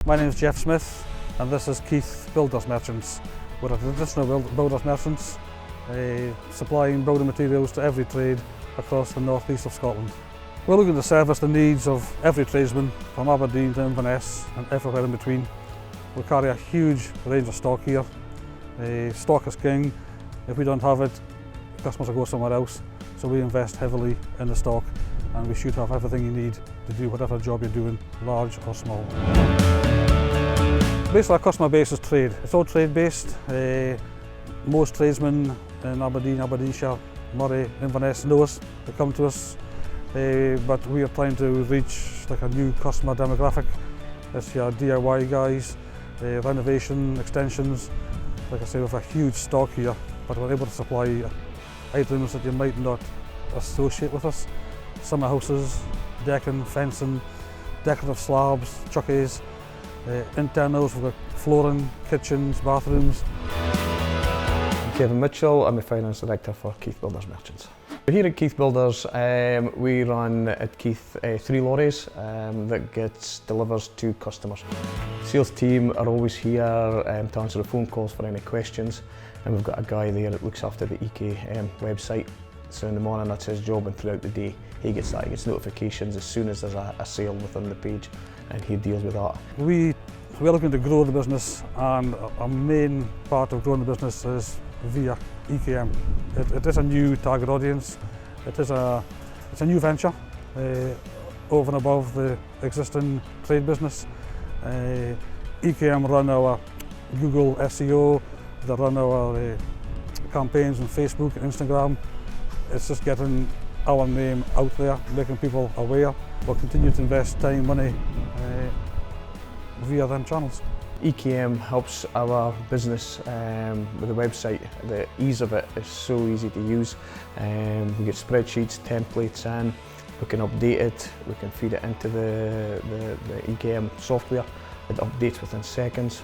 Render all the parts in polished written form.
My name is Jeff Smith and this is Keith Builders Merchants. We're a traditional builders merchants supplying building materials to every trade across the northeast of Scotland. We're looking to service the needs of every tradesman from Aberdeen to Inverness and everywhere in between. We carry a huge range of stock here. Stock is king. If we don't have it, customers will go somewhere else. So we invest heavily in the stock and we should have everything you need to do whatever job you're doing, large or small. Basically our customer base is trade. It's all trade based. Most tradesmen in Aberdeen, Aberdeenshire, Moray, Inverness know us, they come to us. But we are trying to reach like a new customer demographic. It's your DIY guys, renovation, extensions. Like I say, we have a huge stock here, but we're able to supply items that you might not associate with us. Summer houses, decking, fencing, decorative slabs, chuckies, internals, we've got flooring, kitchens, bathrooms. I'm Kevin Mitchell, I'm the Finance Director for Keith Builders Merchants. Here at Keith Builders, we run at Keith 3 lorries that gets delivered to customers. Sales team are always here to answer the phone calls for any questions, and we've got a guy there that looks after the KBM website. So in the morning that's his job, and throughout the day he gets notifications as soon as there's a sale within the page, and he deals with that. We're looking to grow the business, and our main part of growing the business is via KBM. It is a new target audience. It's a new venture over and above the existing trade business. KBM run our Google SEO, they run our campaigns on Facebook and Instagram. It's just getting our name out there, making people aware. We'll continue to invest time, money via them channels. KBM helps our business with the website. The ease of it is so easy to use. We get spreadsheets, templates in, we can update it, we can feed it into the KBM software. It updates within seconds.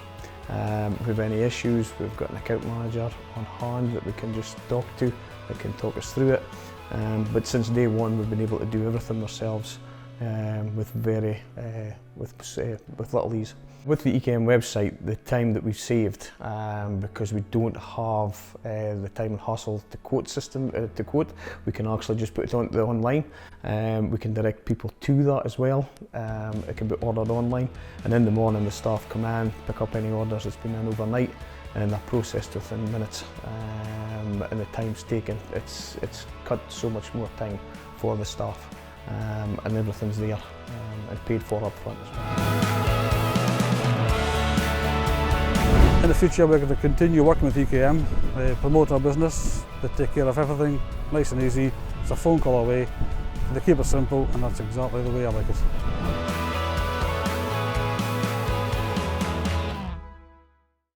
If we have any issues, we've got an account manager on hand that we can just talk to, that can talk us through it. But since day one we've been able to do everything ourselves with little ease. With the KBM website, the time that we've saved, because we don't have the time and hassle to quote, we can actually just put it on the online. We can direct people to that as well. It can be ordered online, and in the morning the staff come in, pick up any orders that's been in overnight, and they're processed within minutes. And the time's taken, it's cut so much more time for the staff, and everything's there and paid for up front as well. In the future we're going to continue working with KBM, promote our business, they take care of everything, nice and easy, it's a phone call away, they keep it simple, and that's exactly the way I like it.